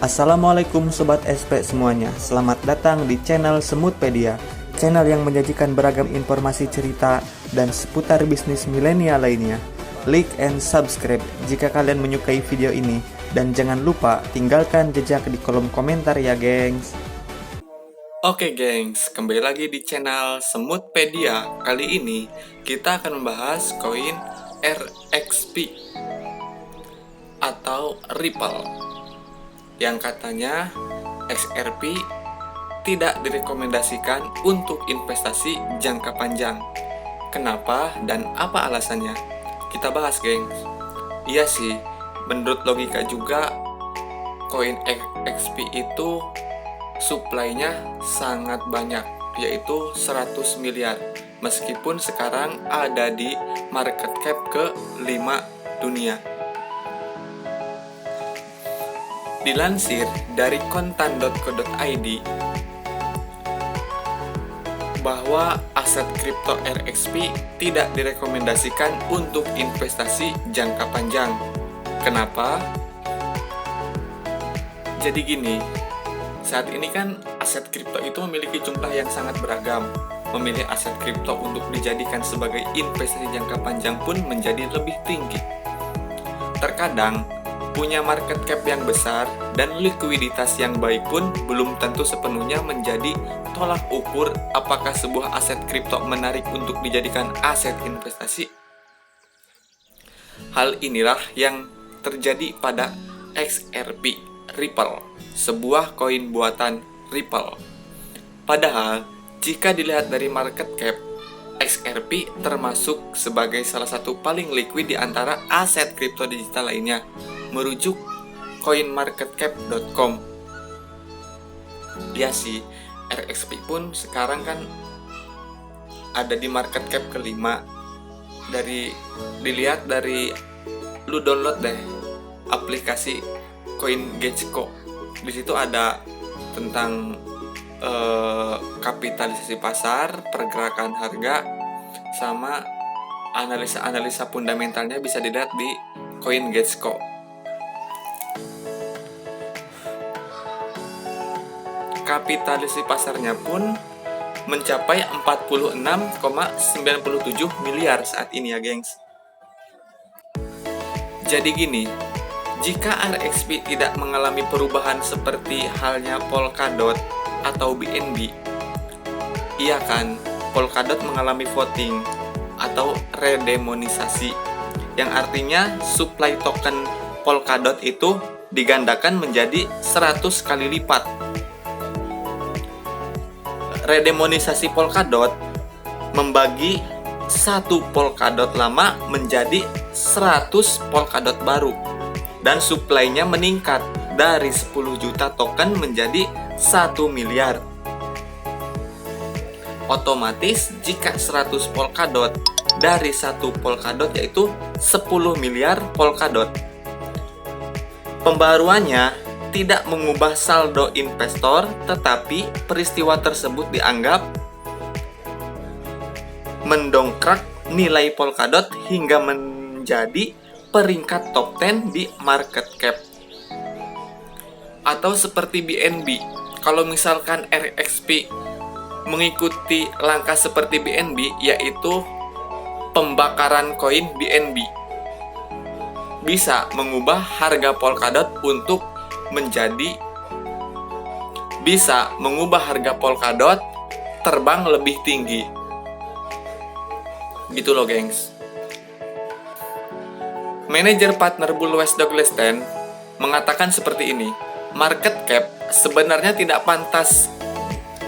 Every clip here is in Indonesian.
Assalamualaikum Sobat SP semuanya, selamat datang di channel Semutpedia, channel yang menyajikan beragam informasi cerita dan seputar bisnis milenial lainnya. Like and subscribe jika kalian menyukai video ini, dan jangan lupa tinggalkan jejak di kolom komentar ya gengs. Oke gengs, kembali lagi di channel Semutpedia. Kali ini kita akan membahas koin RXP atau Ripple yang katanya XRP tidak direkomendasikan untuk investasi jangka panjang. Kenapa dan apa alasannya? Kita bahas gengs. Iya sih, menurut logika juga koin XRP itu supply-nya sangat banyak, yaitu 100 miliar. Meskipun sekarang ada di market cap ke-5 dunia. Dilansir dari kontan.co.id bahwa aset kripto RXP tidak direkomendasikan untuk investasi jangka panjang. Kenapa? Jadi gini, saat ini kan aset kripto itu memiliki jumlah yang sangat beragam. Memilih aset kripto untuk dijadikan sebagai investasi jangka panjang pun menjadi lebih tinggi. Terkadang, punya market cap yang besar dan likuiditas yang baik pun belum tentu sepenuhnya menjadi tolak ukur apakah sebuah aset kripto menarik untuk dijadikan aset investasi. Hal inilah yang terjadi pada XRP Ripple, sebuah koin buatan Ripple. Padahal, jika dilihat dari market cap, XRP termasuk sebagai salah satu paling liquid di antara aset kripto digital lainnya, merujuk coinmarketcap.com. Ya sih, RXP pun sekarang kan ada di market cap ke-5. Dilihat dari lu download deh aplikasi CoinGecko. Di situ ada tentang kapitalisasi pasar, pergerakan harga, sama analisa fundamentalnya bisa dilihat di CoinGecko. Kapitalisasi pasarnya pun mencapai 46,97 miliar saat ini ya gengs. Jadi gini, jika RXP tidak mengalami perubahan seperti halnya Polkadot atau BNB, iya kan, Polkadot mengalami voting atau redemonisasi, yang artinya supply token Polkadot itu digandakan menjadi 100 kali lipat. Redemonisasi Polkadot membagi satu Polkadot lama menjadi 100 Polkadot baru, dan supply-nya meningkat dari 10 juta token menjadi 1 miliar. Otomatis jika 100 Polkadot dari 1 Polkadot yaitu 10 miliar Polkadot. Pembaruannya tidak mengubah saldo investor, tetapi peristiwa tersebut dianggap mendongkrak nilai Polkadot hingga menjadi peringkat top 10 di market cap. Atau seperti BNB, kalau misalkan RXP mengikuti langkah seperti BNB, yaitu pembakaran koin BNB, bisa mengubah harga Polkadot Polkadot terbang lebih tinggi. Gitu loh gengs. Manajer partner Bull West Douglas Ten mengatakan seperti ini, market cap sebenarnya tidak pantas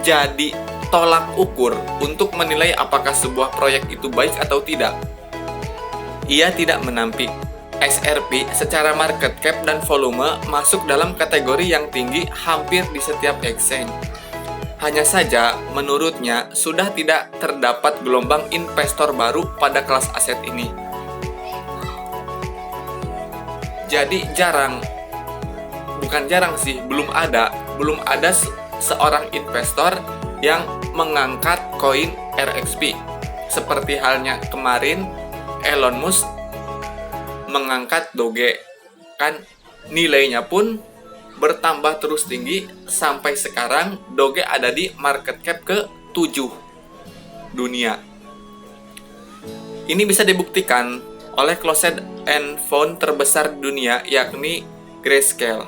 jadi tolak ukur untuk menilai apakah sebuah proyek itu baik atau tidak. Ia tidak menampik XRP secara market cap dan volume masuk dalam kategori yang tinggi hampir di setiap exchange. Hanya saja, menurutnya sudah tidak terdapat gelombang investor baru pada kelas aset ini. Jadi belum ada seorang investor yang mengangkat koin RXP. Seperti halnya kemarin Elon Musk mengangkat Doge, kan nilainya pun bertambah terus tinggi sampai sekarang Doge ada di market cap ke-7 dunia. Ini bisa dibuktikan oleh closed end fund terbesar di dunia yakni Grayscale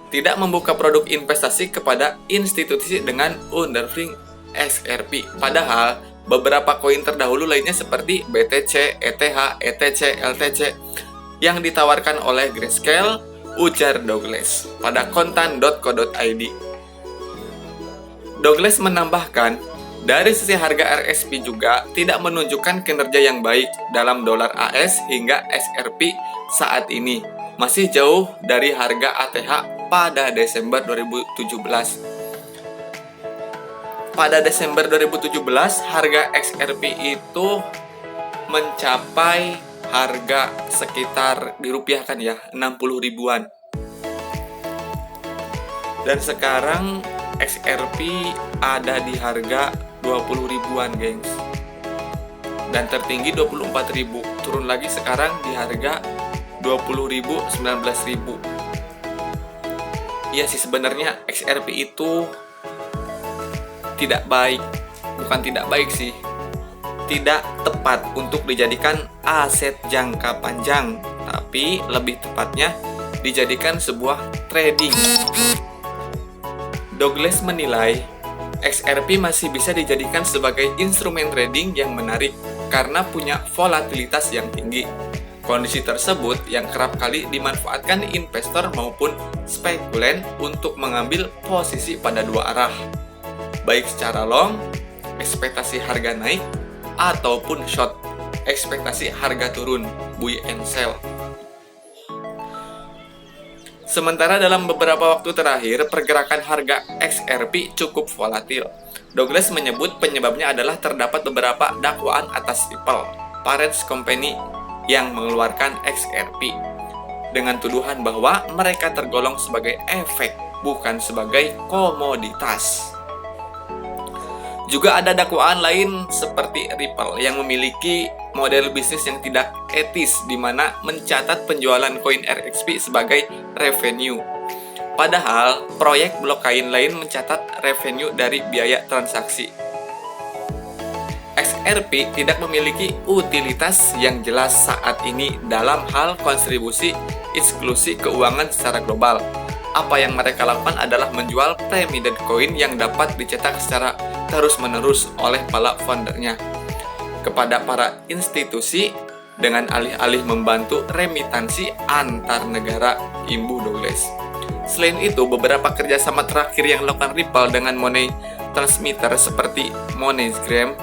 tidak membuka produk investasi kepada institusi dengan underlying XRP. Padahal beberapa koin terdahulu lainnya seperti BTC, ETH, ETC, LTC yang ditawarkan oleh Grayscale, ujar Douglas pada kontan.co.id. Douglas menambahkan, dari sisi harga RSP juga tidak menunjukkan kinerja yang baik dalam dolar AS hingga XRP saat ini. Masih jauh dari harga ATH pada Desember 2017. Pada Desember 2017, harga XRP itu mencapai harga sekitar dirupiahkan ya, 60 ribuan. Dan sekarang XRP ada di harga 20 ribuan, gengs. Dan tertinggi 24 ribu. Turun lagi sekarang di harga 20 ribu, 19 ribu. Iya sih, sebenarnya XRP itu tidak baik. Bukan tidak baik sih, tidak tepat untuk dijadikan aset jangka panjang, tapi lebih tepatnya dijadikan sebuah trading. Douglas menilai XRP masih bisa dijadikan sebagai instrumen trading yang menarik karena punya volatilitas yang tinggi. Kondisi tersebut yang kerap kali dimanfaatkan investor maupun spekulan untuk mengambil posisi pada dua arah, baik secara long, ekspektasi harga naik, ataupun short, ekspektasi harga turun, buy and sell. Sementara dalam beberapa waktu terakhir, pergerakan harga XRP cukup volatil. Douglas menyebut penyebabnya adalah terdapat beberapa dakwaan atas Ripple, parent company yang mengeluarkan XRP, dengan tuduhan bahwa mereka tergolong sebagai efek, bukan sebagai komoditas. Juga ada dakwaan lain seperti Ripple yang memiliki model bisnis yang tidak etis di mana mencatat penjualan koin RXP sebagai revenue. Padahal proyek blockchain lain mencatat revenue dari biaya transaksi. XRP tidak memiliki utilitas yang jelas saat ini dalam hal kontribusi inklusi keuangan secara global. Apa yang mereka lakukan adalah menjual pyramid coin yang dapat dicetak secara terus-menerus oleh para foundernya kepada para institusi dengan alih-alih membantu remitansi antar negara, imbuh Douglas. Selain itu, beberapa kerjasama terakhir yang dilakukan Ripple dengan money transmitter seperti MoneyGram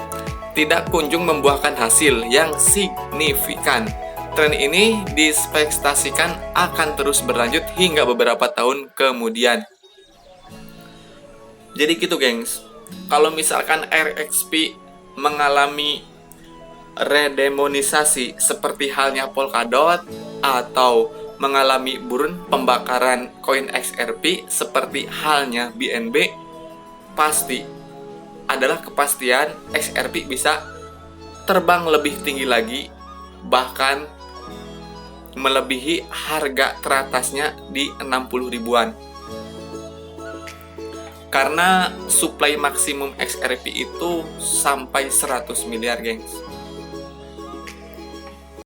tidak kunjung membuahkan hasil yang signifikan. Tren ini dispektasikan akan terus berlanjut hingga beberapa tahun kemudian. Jadi gitu, gengs. Kalau misalkan RXP mengalami redemonisasi seperti halnya Polkadot atau mengalami burn pembakaran koin XRP seperti halnya BNB, pasti adalah kepastian XRP bisa terbang lebih tinggi lagi, bahkan melebihi harga teratasnya di 60 ribuan. Karena supply maksimum XRP itu sampai 100 miliar, gengs.